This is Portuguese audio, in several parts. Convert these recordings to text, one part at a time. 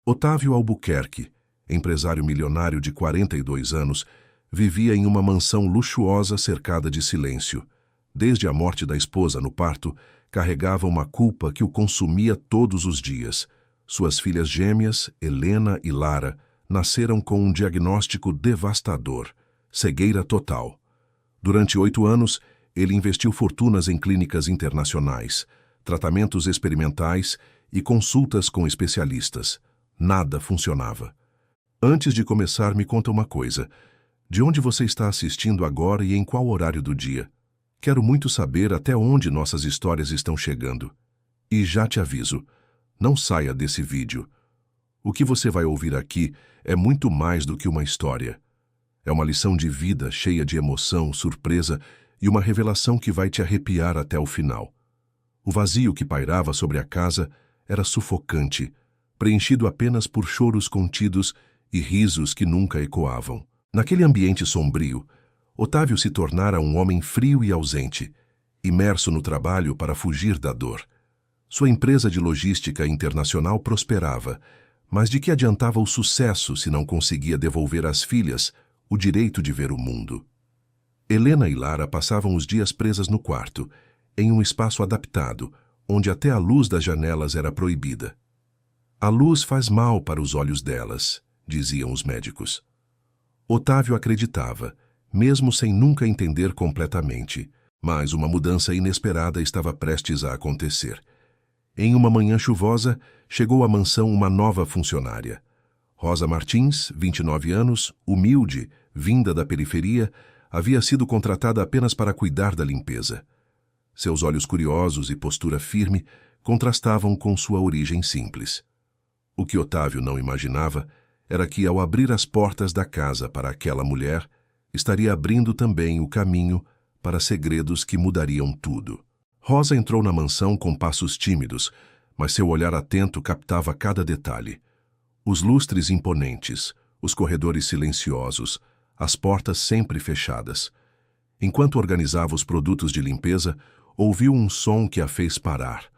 Otávio Albuquerque, empresário milionário de 42 anos, vivia em uma mansão luxuosa cercada de silêncio. Desde a morte da esposa no parto, carregava uma culpa que o consumia todos os dias. Suas filhas gêmeas, Helena e Lara, nasceram com um diagnóstico devastador: cegueira total. Durante 8 anos, ele investiu fortunas em clínicas internacionais, tratamentos experimentais e consultas com especialistas. Nada funcionava. Antes de começar, me conta uma coisa. De onde você está assistindo agora e em qual horário do dia? Quero muito saber até onde nossas histórias estão chegando. E já te aviso, não saia desse vídeo. O que você vai ouvir aqui é muito mais do que uma história. É uma lição de vida cheia de emoção, surpresa e uma revelação que vai te arrepiar até o final. O vazio que pairava sobre a casa era sufocante, preenchido apenas por choros contidos e risos que nunca ecoavam. Naquele ambiente sombrio, Otávio se tornara um homem frio e ausente, imerso no trabalho para fugir da dor. Sua empresa de logística internacional prosperava, mas de que adiantava o sucesso se não conseguia devolver às filhas o direito de ver o mundo? Helena e Lara passavam os dias presas no quarto, em um espaço adaptado, onde até a luz das janelas era proibida. A luz faz mal para os olhos delas, diziam os médicos. Otávio acreditava, mesmo sem nunca entender completamente, mas uma mudança inesperada estava prestes a acontecer. Em uma manhã chuvosa, chegou à mansão uma nova funcionária. Rosa Martins, 29 anos, humilde, vinda da periferia, havia sido contratada apenas para cuidar da limpeza. Seus olhos curiosos e postura firme contrastavam com sua origem simples. O que Otávio não imaginava era que, ao abrir as portas da casa para aquela mulher, estaria abrindo também o caminho para segredos que mudariam tudo. Rosa entrou na mansão com passos tímidos, mas seu olhar atento captava cada detalhe. Os lustres imponentes, os corredores silenciosos, as portas sempre fechadas. Enquanto organizava os produtos de limpeza, ouviu um som que a fez parar.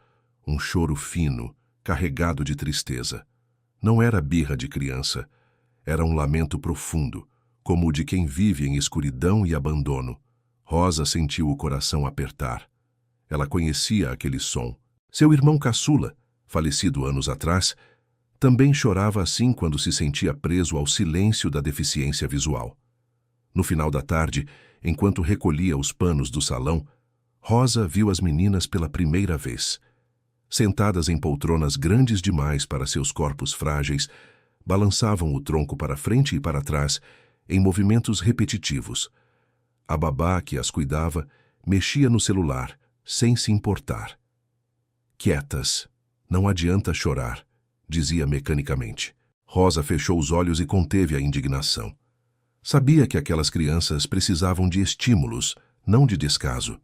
Um choro fino, carregado de tristeza. Não era birra de criança. Era um lamento profundo, como o de quem vive em escuridão e abandono. Rosa sentiu o coração apertar. Ela conhecia aquele som. Seu irmão caçula, falecido anos atrás, também chorava assim quando se sentia preso ao silêncio da deficiência visual. No final da tarde, enquanto recolhia os panos do salão, Rosa viu as meninas pela primeira vez. Sentadas em poltronas grandes demais para seus corpos frágeis, balançavam o tronco para frente e para trás, em movimentos repetitivos. A babá que as cuidava mexia no celular, sem se importar. Quietas, não adianta chorar, dizia mecanicamente. Rosa fechou os olhos e conteve a indignação. Sabia que aquelas crianças precisavam de estímulos, não de descaso.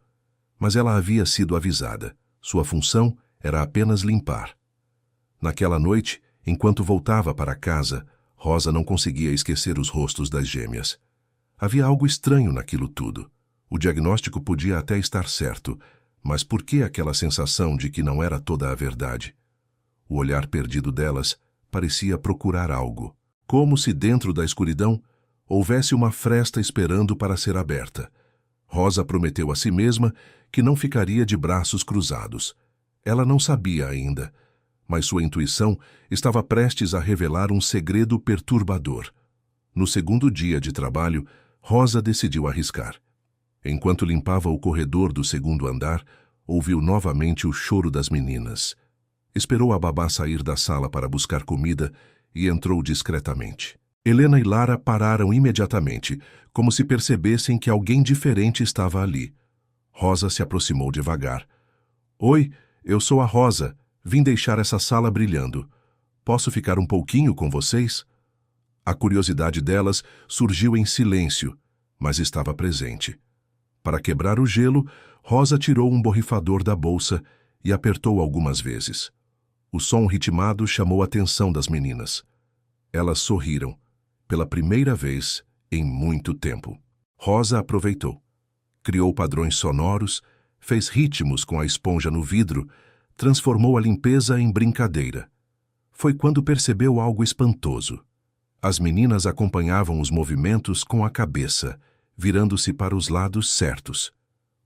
Mas ela havia sido avisada. Sua função era apenas limpar. Naquela noite, enquanto voltava para casa, Rosa não conseguia esquecer os rostos das gêmeas. Havia algo estranho naquilo tudo. O diagnóstico podia até estar certo, mas por que aquela sensação de que não era toda a verdade? O olhar perdido delas parecia procurar algo, como se dentro da escuridão houvesse uma fresta esperando para ser aberta. Rosa prometeu a si mesma que não ficaria de braços cruzados. Ela não sabia ainda, mas sua intuição estava prestes a revelar um segredo perturbador. No segundo dia de trabalho, Rosa decidiu arriscar. Enquanto limpava o corredor do segundo andar, ouviu novamente o choro das meninas. Esperou a babá sair da sala para buscar comida e entrou discretamente. Helena e Lara pararam imediatamente, como se percebessem que alguém diferente estava ali. Rosa se aproximou devagar. "Oi, eu sou a Rosa. Vim deixar essa sala brilhando. Posso ficar um pouquinho com vocês?" A curiosidade delas surgiu em silêncio, mas estava presente. Para quebrar o gelo, Rosa tirou um borrifador da bolsa e apertou algumas vezes. O som ritmado chamou a atenção das meninas. Elas sorriram, pela primeira vez em muito tempo. Rosa aproveitou. Criou padrões sonoros, fez ritmos com a esponja no vidro, transformou a limpeza em brincadeira. foi quando percebeu algo espantoso. As meninas acompanhavam os movimentos com a cabeça, virando-se para os lados certos.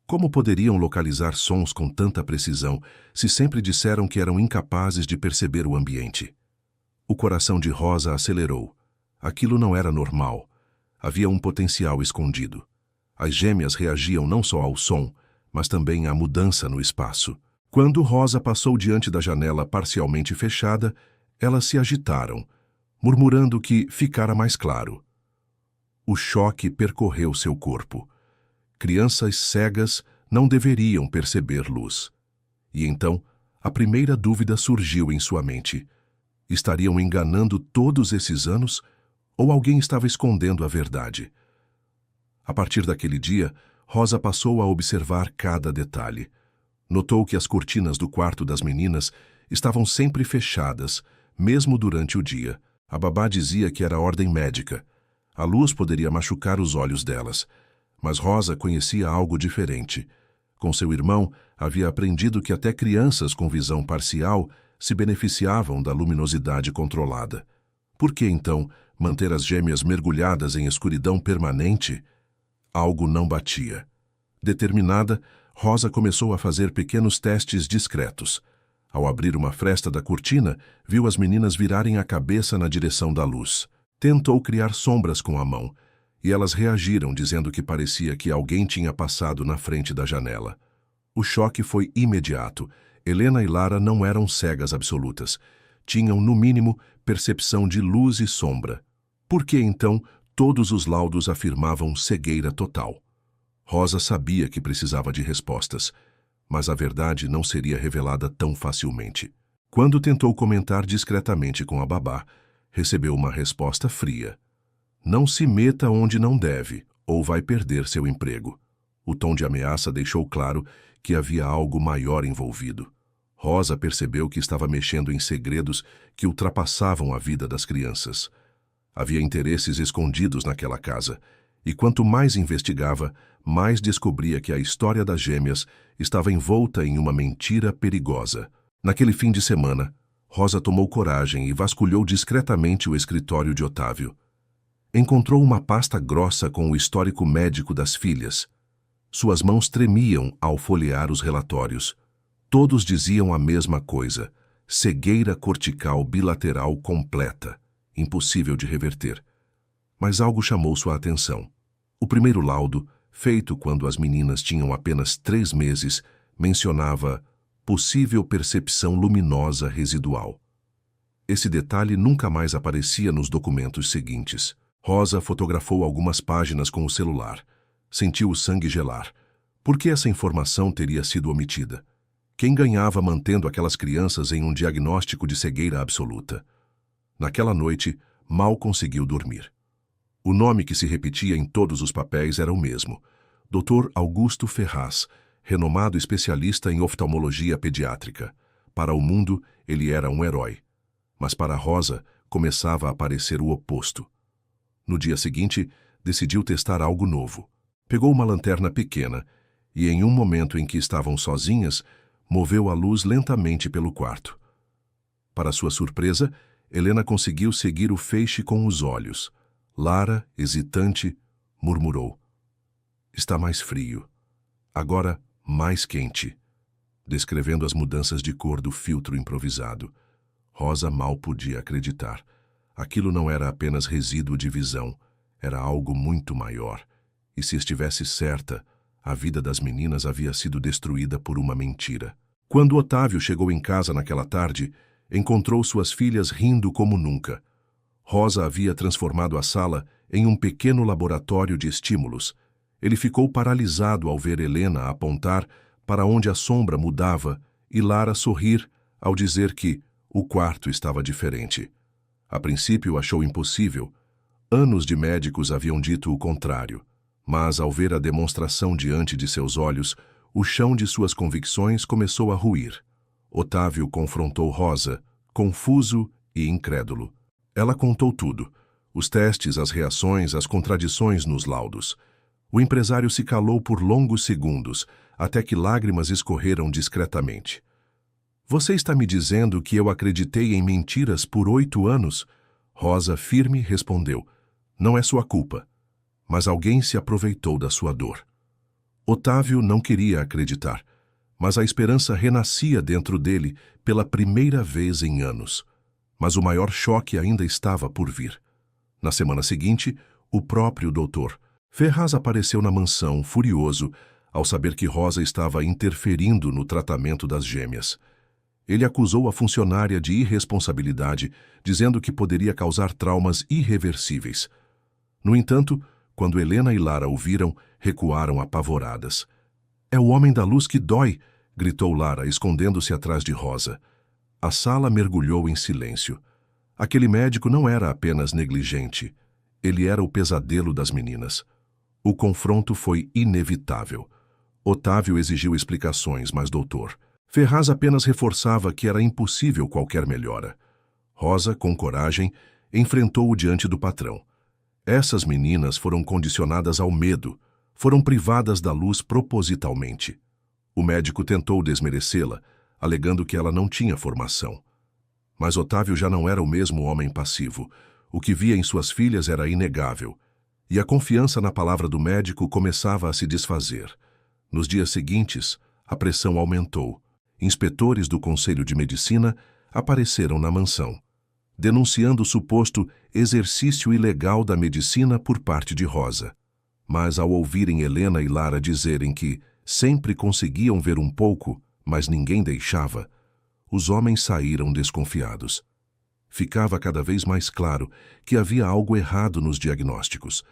Como poderiam localizar sons com tanta precisão se sempre disseram que eram incapazes de perceber o ambiente? O coração de Rosa acelerou. Aquilo não era normal. Havia um potencial escondido. As gêmeas reagiam não só ao som, mas também à mudança no espaço. Quando Rosa passou diante da janela parcialmente fechada, elas se agitaram, murmurando que ficara mais claro. O choque percorreu seu corpo. Crianças cegas não deveriam perceber luz. E então, a primeira dúvida surgiu em sua mente. Estariam enganando todos esses anos ou alguém estava escondendo a verdade? A partir daquele dia, Rosa passou a observar cada detalhe. Notou que as cortinas do quarto das meninas estavam sempre fechadas, mesmo durante o dia. A babá dizia que era ordem médica. A luz poderia machucar os olhos delas. Mas Rosa conhecia algo diferente. Com seu irmão, havia aprendido que até crianças com visão parcial se beneficiavam da luminosidade controlada. Por que, então, manter as gêmeas mergulhadas em escuridão permanente? Algo não batia. Determinada, Rosa começou a fazer pequenos testes discretos. Ao abrir uma fresta da cortina, viu as meninas virarem a cabeça na direção da luz. Tentou criar sombras com a mão, e elas reagiram dizendo que parecia que alguém tinha passado na frente da janela. O choque foi imediato. Helena e Lara não eram cegas absolutas. Tinham, no mínimo, percepção de luz e sombra. Por que, então, todos os laudos afirmavam cegueira total? Rosa sabia que precisava de respostas, mas a verdade não seria revelada tão facilmente. Quando tentou comentar discretamente com a babá, recebeu uma resposta fria. Não se meta onde não deve, ou vai perder seu emprego. O tom de ameaça deixou claro que havia algo maior envolvido. Rosa percebeu que estava mexendo em segredos que ultrapassavam a vida das crianças. Havia interesses escondidos naquela casa, e quanto mais investigava, mais descobria que a história das gêmeas estava envolta em uma mentira perigosa. Naquele fim de semana, Rosa tomou coragem e vasculhou discretamente o escritório de Otávio. Encontrou uma pasta grossa com o histórico médico das filhas. Suas mãos tremiam ao folhear os relatórios. Todos diziam a mesma coisa: cegueira cortical bilateral completa, impossível de reverter. Mas algo chamou sua atenção. O primeiro laudo, feito quando as meninas tinham apenas 3 meses, mencionava possível percepção luminosa residual. Esse detalhe nunca mais aparecia nos documentos seguintes. Rosa fotografou algumas páginas com o celular. Sentiu o sangue gelar. Por que essa informação teria sido omitida? Quem ganhava mantendo aquelas crianças em um diagnóstico de cegueira absoluta? Naquela noite, mal conseguiu dormir. O nome que se repetia em todos os papéis era o mesmo: Dr. Augusto Ferraz, renomado especialista em oftalmologia pediátrica. Para o mundo, ele era um herói. Mas para Rosa, começava a parecer o oposto. No dia seguinte, decidiu testar algo novo. Pegou uma lanterna pequena e, em um momento em que estavam sozinhas, moveu a luz lentamente pelo quarto. Para sua surpresa, Helena conseguiu seguir o feixe com os olhos. Lara, hesitante, murmurou: "Está mais frio. Agora, mais quente", descrevendo as mudanças de cor do filtro improvisado. Rosa mal podia acreditar. Aquilo não era apenas resíduo de visão, era algo muito maior. E se estivesse certa, a vida das meninas havia sido destruída por uma mentira. Quando Otávio chegou em casa naquela tarde, encontrou suas filhas rindo como nunca. Rosa havia transformado a sala em um pequeno laboratório de estímulos. Ele ficou paralisado ao ver Helena apontar para onde a sombra mudava e Lara sorrir ao dizer que o quarto estava diferente. A princípio achou impossível. Anos de médicos haviam dito o contrário. Mas ao ver a demonstração diante de seus olhos, o chão de suas convicções começou a ruir. Otávio confrontou Rosa, confuso e incrédulo. Ela contou tudo: os testes, as reações, as contradições nos laudos. O empresário se calou por longos segundos, até que lágrimas escorreram discretamente. Você está me dizendo que eu acreditei em mentiras por 8 anos? Rosa, firme, respondeu. Não é sua culpa, mas alguém se aproveitou da sua dor. Otávio não queria acreditar, mas a esperança renascia dentro dele pela primeira vez em anos. Mas o maior choque ainda estava por vir. Na semana seguinte, o próprio doutor Ferraz apareceu na mansão, furioso, ao saber que Rosa estava interferindo no tratamento das gêmeas. Ele acusou a funcionária de irresponsabilidade, dizendo que poderia causar traumas irreversíveis. No entanto, quando Helena e Lara o viram, recuaram apavoradas. É o homem da luz que dói, gritou Lara, escondendo-se atrás de Rosa. A sala mergulhou em silêncio. Aquele médico não era apenas negligente. Ele era o pesadelo das meninas. O confronto foi inevitável. Otávio exigiu explicações, mas doutor Ferraz apenas reforçava que era impossível qualquer melhora. Rosa, com coragem, enfrentou-o diante do patrão. Essas meninas foram condicionadas ao medo, foram privadas da luz propositalmente. O médico tentou desmerecê-la, alegando que ela não tinha formação. Mas Otávio já não era o mesmo homem passivo. O que via em suas filhas era inegável. E a confiança na palavra do médico começava a se desfazer. Nos dias seguintes, a pressão aumentou. Inspetores do Conselho de Medicina apareceram na mansão, denunciando o suposto exercício ilegal da medicina por parte de Rosa. Mas ao ouvirem Helena e Lara dizerem que sempre conseguiam ver um pouco, mas ninguém deixava, os homens saíram desconfiados. Ficava cada vez mais claro que havia algo errado nos diagnósticos.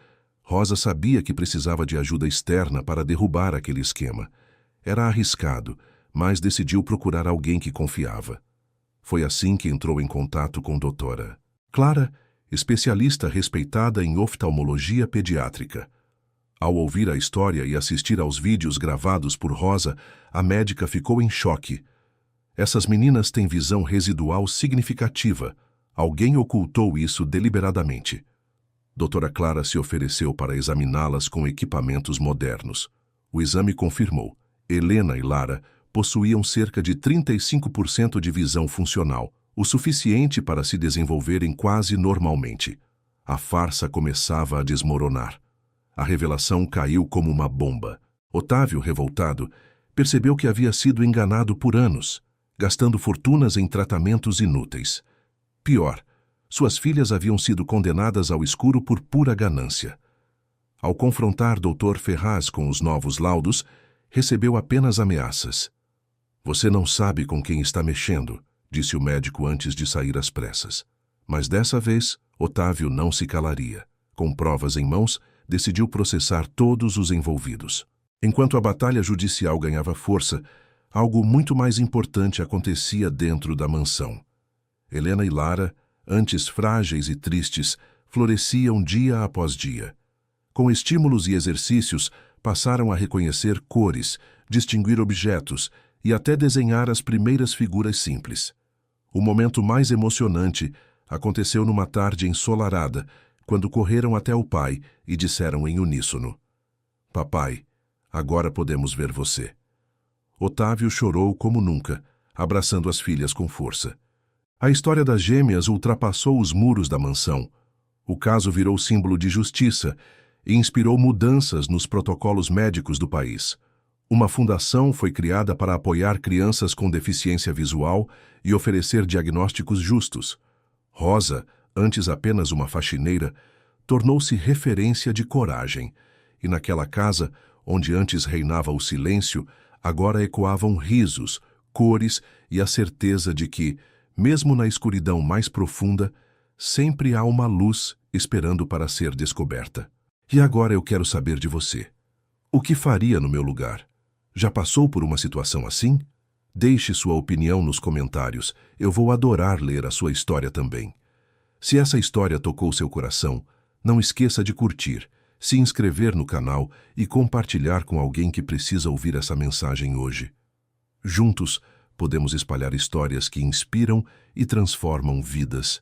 Rosa sabia que precisava de ajuda externa para derrubar aquele esquema. Era arriscado, mas decidiu procurar alguém que confiava. Foi assim que entrou em contato com a doutora Clara, especialista respeitada em oftalmologia pediátrica. Ao ouvir a história e assistir aos vídeos gravados por Rosa, a médica ficou em choque. Essas meninas têm visão residual significativa. Alguém ocultou isso deliberadamente. Doutora Clara se ofereceu para examiná-las com equipamentos modernos. O exame confirmou. Helena e Lara possuíam cerca de 35% de visão funcional, o suficiente para se desenvolverem quase normalmente. A farsa começava a desmoronar. A revelação caiu como uma bomba. Otávio, revoltado, percebeu que havia sido enganado por anos, gastando fortunas em tratamentos inúteis. Pior, suas filhas haviam sido condenadas ao escuro por pura ganância. Ao confrontar Dr. Ferraz com os novos laudos, recebeu apenas ameaças. Você não sabe com quem está mexendo, disse o médico antes de sair às pressas. Mas dessa vez, Otávio não se calaria. Com provas em mãos, decidiu processar todos os envolvidos. Enquanto a batalha judicial ganhava força, algo muito mais importante acontecia dentro da mansão. Helena e Lara, antes frágeis e tristes, floresciam dia após dia. Com estímulos e exercícios, passaram a reconhecer cores, distinguir objetos e até desenhar as primeiras figuras simples. O momento mais emocionante aconteceu numa tarde ensolarada, quando correram até o pai e disseram em uníssono: Papai, agora podemos ver você. Otávio chorou como nunca, abraçando as filhas com força. A história das gêmeas ultrapassou os muros da mansão. O caso virou símbolo de justiça e inspirou mudanças nos protocolos médicos do país. Uma fundação foi criada para apoiar crianças com deficiência visual e oferecer diagnósticos justos. Rosa, antes apenas uma faxineira, tornou-se referência de coragem, e naquela casa, onde antes reinava o silêncio, agora ecoavam risos, cores e a certeza de que, mesmo na escuridão mais profunda, sempre há uma luz esperando para ser descoberta. E agora eu quero saber de você. O que faria no meu lugar? Já passou por uma situação assim? Deixe sua opinião nos comentários. Eu vou adorar ler a sua história também. Se essa história tocou seu coração, não esqueça de curtir, se inscrever no canal e compartilhar com alguém que precisa ouvir essa mensagem hoje. Juntos, podemos espalhar histórias que inspiram e transformam vidas.